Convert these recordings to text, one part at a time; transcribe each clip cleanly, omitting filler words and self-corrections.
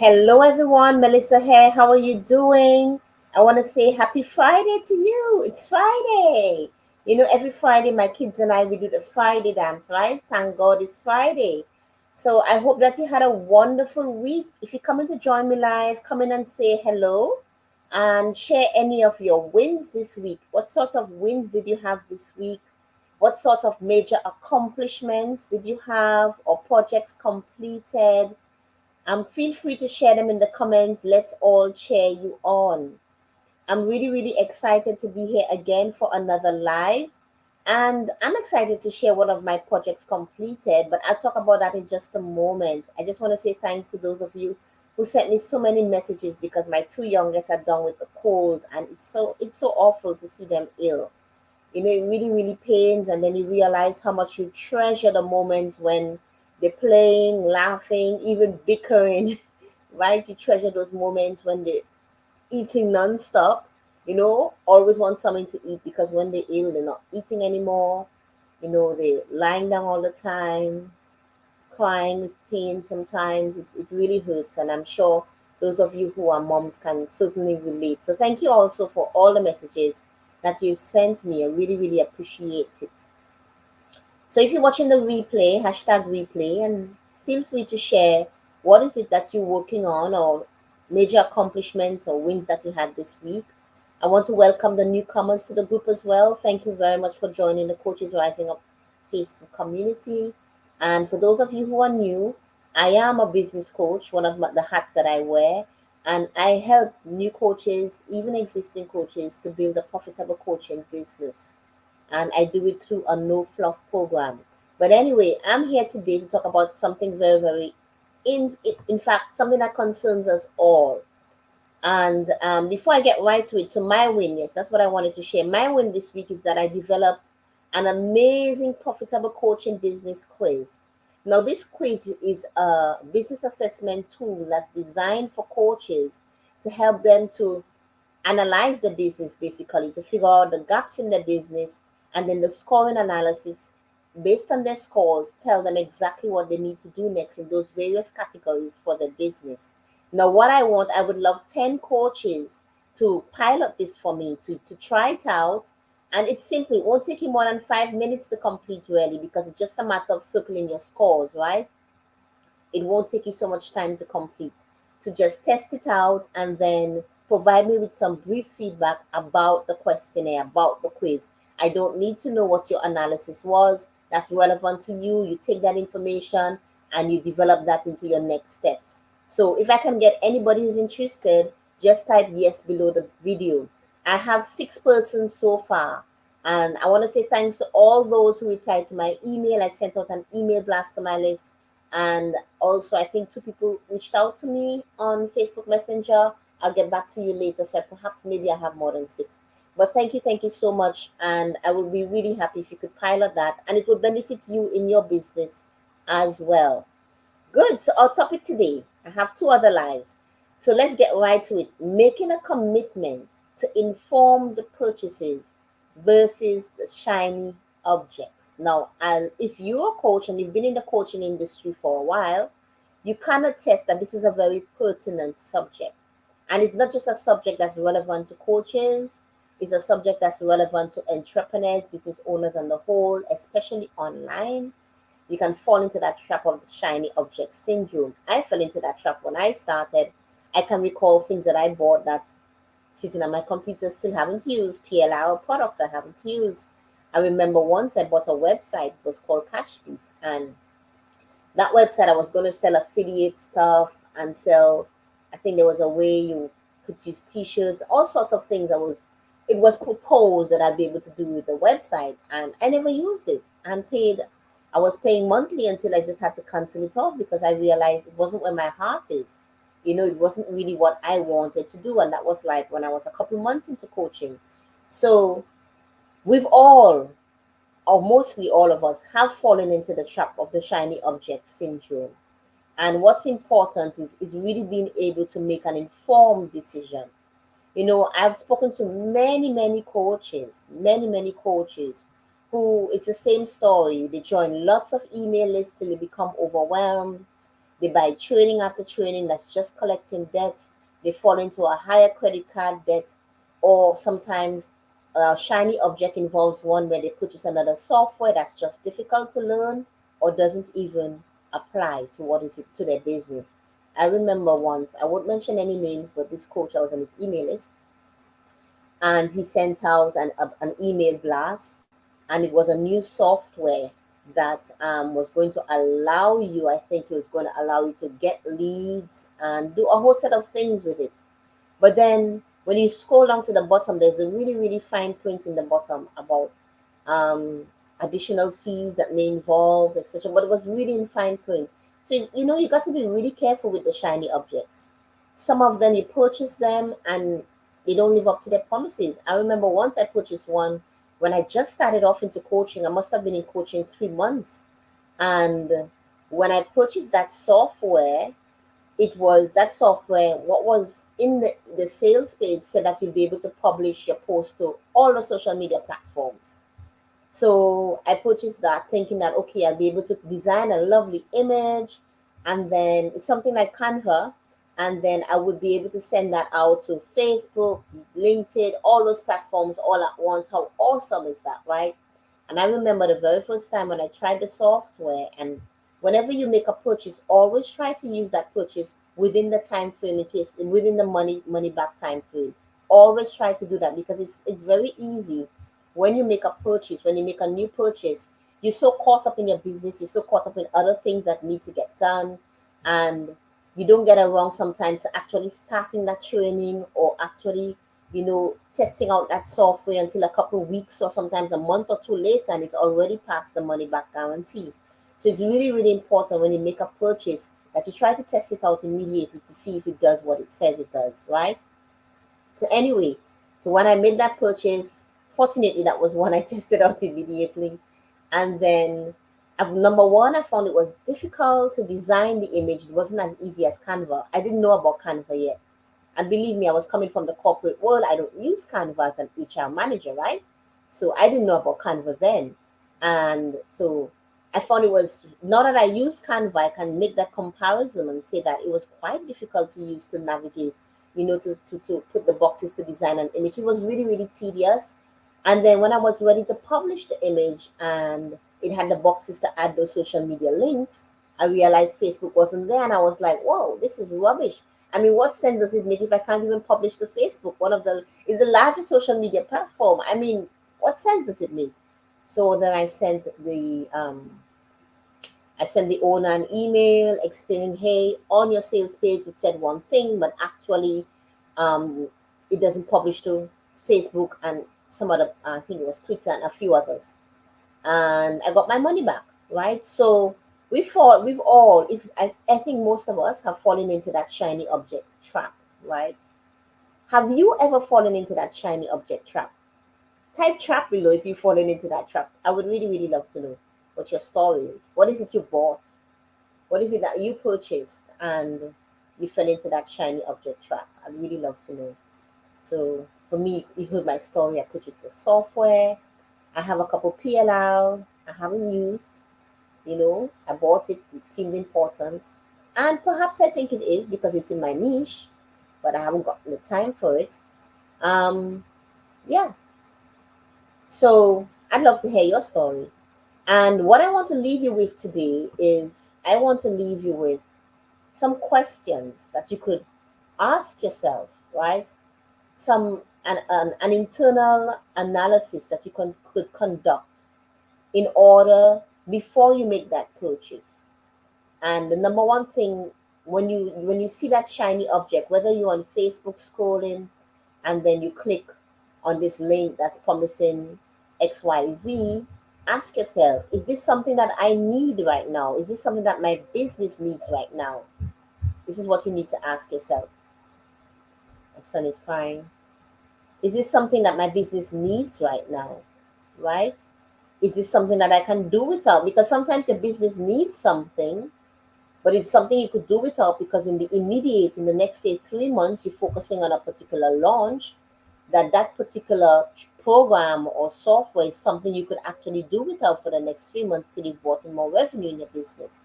Hello, everyone. Melissa here. How are you doing? I want to say happy Friday to you. It's Friday. Every Friday, my kids and I, we do the Friday dance, right? Thank God it's Friday. So I hope that you had a wonderful week. If you're coming to join me live, come in and say hello and share any of your wins this week. What sort of wins did you have this week? What sort of major accomplishments did you have or projects completed? Feel free to share them in the comments. Let's all cheer you on. I'm really, really excited to be here again for another live. And I'm excited to share one of my projects completed, but I'll talk about that in just a moment. I just want to say thanks to those of you who sent me so many messages because my two youngest are down with a cold and it's so awful to see them ill. It really, really pains, and then you realize how much you treasure the moments when they're playing, laughing, even bickering, right? You treasure those moments when they're eating non-stop, always want something to eat because when they're ill, they're not eating anymore. They're lying down all the time, crying with pain sometimes. It really hurts, and I'm sure those of you who are moms can certainly relate. So thank you also for all the messages that you sent me. I really, really appreciate it. So if you're watching the replay, hashtag replay, and feel free to share what is it that you're working on or major accomplishments or wins that you had this week. I want to welcome the newcomers to the group as well. Thank you very much for joining the Coaches Rising Up Facebook community. And for those of you who are new, I am a business coach, one of the hats that I wear, and I help new coaches, even existing coaches, to build a profitable coaching business, and I do it through a no fluff program. But anyway, I'm here today to talk about something very, very, in fact, something that concerns us all. And before I get right to it, so my win, yes, that's what I wanted to share. My win this week is that I developed an amazing profitable coaching business quiz. Now, this quiz is a business assessment tool that's designed for coaches to help them to analyze the business, basically to figure out the gaps in the business, and then the scoring analysis based on their scores tell them exactly what they need to do next in those various categories for the business. Now, what I would love 10 coaches to pilot this for me, to try it out. And it's simple. It won't take you more than 5 minutes to complete, really, because it's just a matter of circling your scores, right? It won't take you so much time to complete. To just test it out and then provide me with some brief feedback about the questionnaire, about the quiz. I don't need to know what your analysis was. That's relevant to you. You take that information and you develop that into your next steps. So if I can get anybody who's interested, just type yes below the video. I have 6 persons so far. And I want to say thanks to all those who replied to my email. I sent out an email blast to my list, and also, I think 2 people reached out to me on Facebook Messenger. I'll get back to you later. So perhaps maybe I have more than 6. But thank you so much. And I will be really happy if you could pilot that. And it will benefit you in your business as well. Good. So our topic today, I have 2 other lives. So let's get right to it. Making a commitment to inform the purchases versus the shiny objects. Now, if you're a coach and you've been in the coaching industry for a while, you can attest that this is a very pertinent subject. And it's not just a subject that's relevant to coaches, it's a subject that's relevant to entrepreneurs, business owners on the whole, especially online. You can fall into that trap of the shiny object syndrome. I fell into that trap when I started. I can recall things that I bought that sitting on my computer still haven't used, PLR products I haven't used. I remember once I bought a website, it was called Cashpiece, and that website I was going to sell affiliate stuff and sell. I think there was a way you could use t-shirts, all sorts of things. It was proposed that I'd be able to do with the website, and I never used it and paid. I was paying monthly until I just had to cancel it off because I realized it wasn't where my heart is. It wasn't really what I wanted to do, and that was like when I was a couple months into coaching. So we've all, or mostly all of us, have fallen into the trap of the shiny object syndrome. And what's important is really being able to make an informed decision. I've spoken to many coaches who it's the same story. They join lots of email lists till they become overwhelmed. They buy training after training that's just collecting debt. They fall into a higher credit card debt, or sometimes a shiny object involves one where they purchase another software that's just difficult to learn or doesn't even apply to what is it to their business. I remember once, I won't mention any names, but this coach, I was on his email list, and he sent out an email blast, and it was a new software that was going to allow you, I think it was going to allow you to get leads and do a whole set of things with it. But then when you scroll down to the bottom, there's a really, really fine print in the bottom about um, additional fees that may involve, etc. But it was really in fine print. So, you got to be really careful with the shiny objects. Some of them, you purchase them and they don't live up to their promises. I remember once I purchased one when I just started off into coaching. I must have been in coaching 3 months. And when I purchased that software, it was that software, what was in the sales page said that you'll be able to publish your post to all the social media platforms. So I purchased that thinking that, okay, I'll be able to design a lovely image, and then it's something like Canva, and then I would be able to send that out to Facebook, LinkedIn, all those platforms all at once. How awesome is that, right? And I remember the very first time when I tried the software, and whenever you make a purchase, always try to use that purchase within the time frame, in case within the money back time frame. Always try to do that, because it's very easy when you make a purchase, when you make a new purchase, you're so caught up in your business, you're so caught up in other things that need to get done, and you don't get around sometimes to actually starting that training, or actually, testing out that software until a couple of weeks or sometimes a month or two later, and it's already past the money back guarantee. So it's really, really important when you make a purchase that you try to test it out immediately to see if it does what it says it does, right? So anyway, so when I made that purchase, fortunately that was one I tested out immediately. And then number one, I found it was difficult to design the image. It wasn't as easy as Canva. I didn't know about Canva yet. And believe me, I was coming from the corporate world. I don't use Canva as an HR manager, right? So I didn't know about Canva then. And so I found it was, now that I use Canva, I can make that comparison and say that it was quite difficult to use to navigate, to put the boxes to design an image. It was really, really tedious. And then when I was ready to publish the image and it had the boxes to add those social media links, I realized Facebook wasn't there. And I was like, whoa, this is rubbish. I mean, what sense does it make if I can't even publish to Facebook? One of the is the largest social media platform. I mean, what sense does it make? So then I sent the owner an email explaining, hey, on your sales page it said one thing, but actually um, it doesn't publish to Facebook and some other, I think it was Twitter and a few others. And I got my money back, right? So we've all, if I think most of us have fallen into that shiny object trap, right? Have you ever fallen into that shiny object trap? Type trap below if you've fallen into that trap. I would really, really love to know what your story is. What is it you bought? What is it that you purchased and you fell into that shiny object trap? I'd really love to know. So for me, you heard my story. I purchased the software. I have a couple PLR I haven't used. I bought it. It seemed important. And perhaps I think it is because it's in my niche, but I haven't gotten the time for it. Um, yeah. So I'd love to hear your story. And what I want to leave you with today is I want to leave you with some questions that you could ask yourself, right? An internal analysis that you could conduct in order before you make that purchase. And the number one thing, when you see that shiny object, whether you're on Facebook scrolling and then you click on this link that's promising XYZ, ask yourself, is this something that I need right now? Is this something that my business needs right now? This is what you need to ask yourself. My son is crying. Is this something that my business needs right now? Right? Is this something that I can do without? Because sometimes your business needs something, but it's something you could do without, because in the immediate, in the next, say, 3 months, you're focusing on a particular launch, that particular program or software is something you could actually do without for the next 3 months till you've brought in more revenue in your business.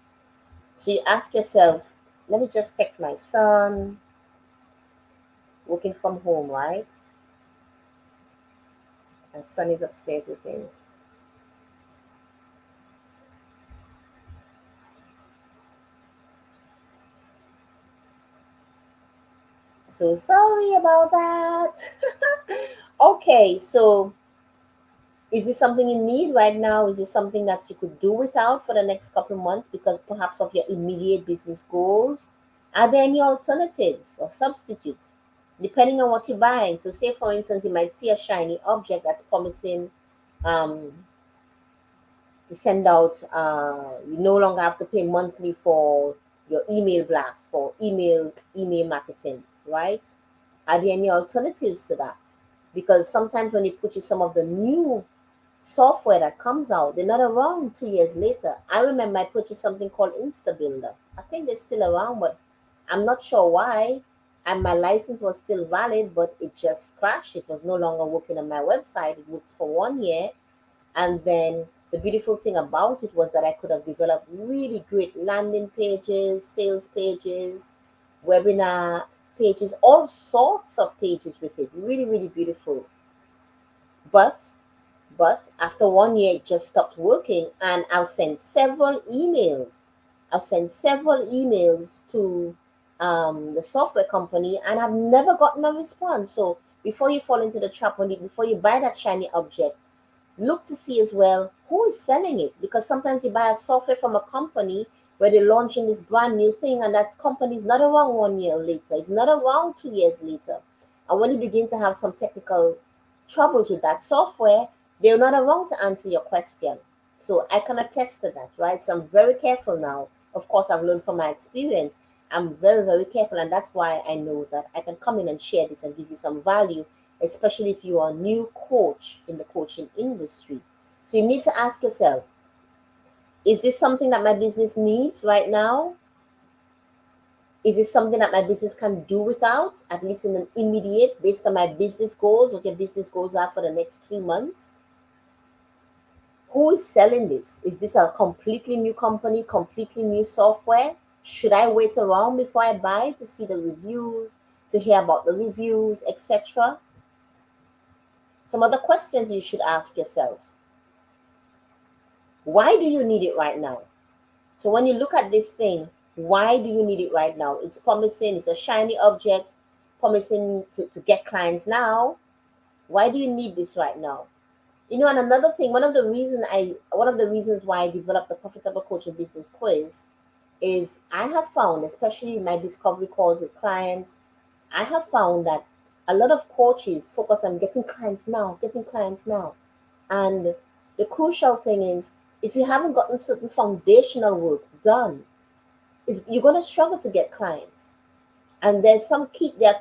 So you ask yourself, let me just text my son, working from home, right? My son is upstairs with him. So sorry about that. Okay, so is this something you need right now? Is this something that you could do without for the next couple of months because perhaps of your immediate business goals? Are there any alternatives or substitutes depending on what you're buying? So, say for instance, you might see a shiny object that's promising um, to send out. You no longer have to pay monthly for your email blast for email marketing, right? Are there any alternatives to that? Because sometimes when they put you some of the new software that comes out, they're not around 2 years later. I remember I purchased something called InstaBuilder. I think they're still around, but I'm not sure why. And my license was still valid, but it just crashed. It was no longer working on my website. It worked for 1 year. And then the beautiful thing about it was that I could have developed really great landing pages, sales pages, webinar pages, all sorts of pages with it. Really, really beautiful. But after 1 year, it just stopped working, and I'll send several emails. I've sent several emails to the software company, and I've never gotten a response. So before you fall into the trap, before you buy that shiny object, look to see as well who is selling it, because sometimes you buy a software from a company where they're launching this brand new thing, and that company is not around 1 year later, it's not around 2 years later. And when you begin to have some technical troubles with that software, they're not around to answer your question. So I can attest to that, right? So I'm very careful now. Of course, I've learned from my experience. I'm very, very careful, and that's why I know that I can come in and share this and give you some value, especially if you are a new coach in the coaching industry. So you need to ask yourself, is this something that my business needs right now? Is it something that my business can do without, at least in an immediate, based on my business goals, what your business goals are for the next 3 months? Who is selling this? Is this a completely new company, completely new software? Should I wait around before I buy to see the reviews, to hear about the reviews, etc.? Some other questions you should ask yourself. Why do you need it right now? So when you look at this thing, why do you need it right now? It's promising, it's a shiny object, promising to get clients now. Why do you need this right now? And another thing, one of the reasons why I developed the Profitable Coaching Business Quiz is I have found, especially in my discovery calls with clients, I have found that a lot of coaches focus on getting clients now, getting clients now. And the crucial thing is, if you haven't gotten certain foundational work done, you're going to struggle to get clients. And there are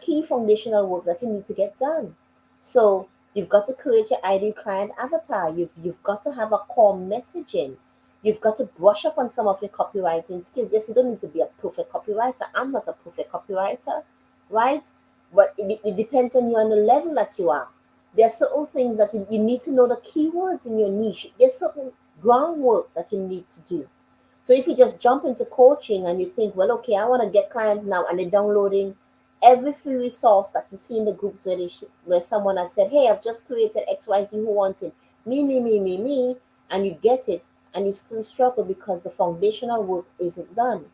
key foundational work that you need to get done. So you've got to create your ideal client avatar. You've got to have a core messaging. You've got to brush up on some of your copywriting skills. Yes, you don't need to be a perfect copywriter. I'm not a perfect copywriter, right? But it depends on you and the level that you are. There are certain things that you need to know the keywords in your niche. There's certain groundwork that you need to do. So if you just jump into coaching and you think, well, okay, I want to get clients now, and they're downloading every free resource that you see in the groups where someone has said, hey, I've just created XYZ, who wants it? Me, and you get it, and you still struggle because the foundational work isn't done.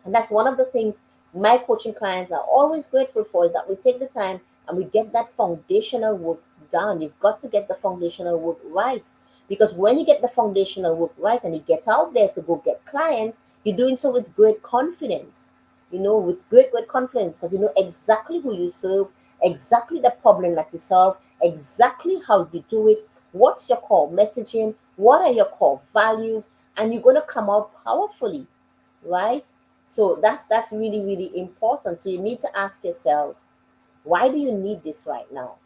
And that's one of the things my coaching clients are always grateful for, is that we take the time and we get that foundational work done. You've got to get the foundational work right. Because when you get the foundational work right and you get out there to go get clients, you're doing so with great confidence. With great confidence, because you know exactly who you serve, exactly the problem that you solve, exactly how you do it, what's your core messaging, what are your core values, and you're going to come out powerfully, right? So that's really, really important. So you need to ask yourself, why do you need this right now?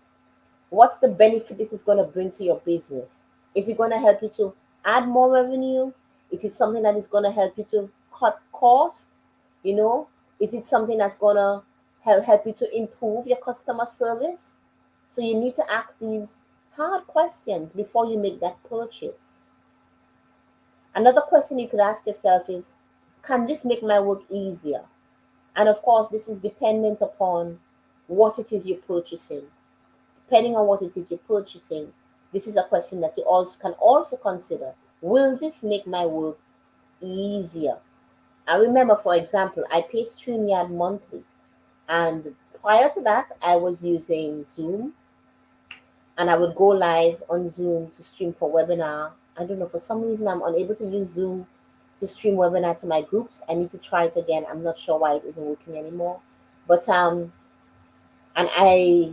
What's the benefit this is going to bring to your business? Is it going to help you to add more revenue? Is it something that is going to help you to cut cost? You know, is it something that's going to help you to improve your customer service? So you need to ask these hard questions before you make that purchase. Another question you could ask yourself is, can this make my work easier? And of course, this is dependent upon what it is you're purchasing. Depending on what it is you're purchasing, this is a question that you also can also consider. Will this make my work easier? I remember, for example, I pay StreamYard monthly, and prior to that, I was using Zoom, and I would go live on Zoom to stream for webinar. I don't know, for some reason, I'm unable to use Zoom to stream webinar to my groups. I need to try it again. I'm not sure why it isn't working anymore. But and I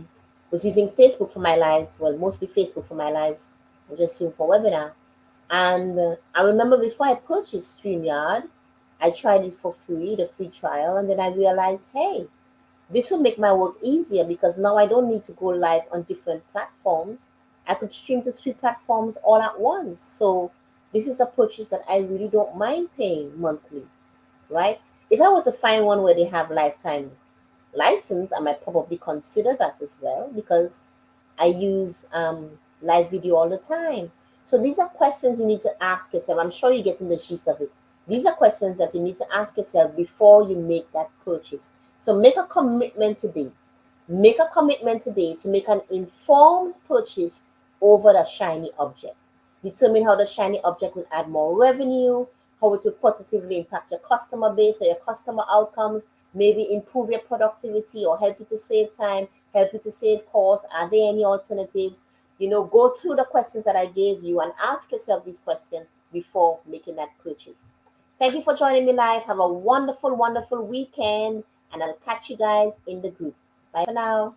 was using Facebook for my lives. Well, mostly Facebook for my lives. I just Zoom for webinar. And I remember before I purchased StreamYard, I tried it for free, the free trial, and then I realized, hey, this will make my work easier because now I don't need to go live on different platforms. I could stream to 3 platforms all at once. So this is a purchase that I really don't mind paying monthly, right? If I were to find one where they have lifetime license, I might probably consider that as well because I use live video all the time. So these are questions you need to ask yourself. I'm sure you're getting the gist of it. These are questions that you need to ask yourself before you make that purchase. So make a commitment today. Make a commitment today to make an informed purchase over the shiny object. Determine how the shiny object will add more revenue, how it will positively impact your customer base or your customer outcomes, maybe improve your productivity or help you to save time, help you to save costs. Are there any alternatives? Go through the questions that I gave you and ask yourself these questions before making that purchase. Thank you for joining me live. Have a wonderful, wonderful weekend, and I'll catch you guys in the group. Bye for now.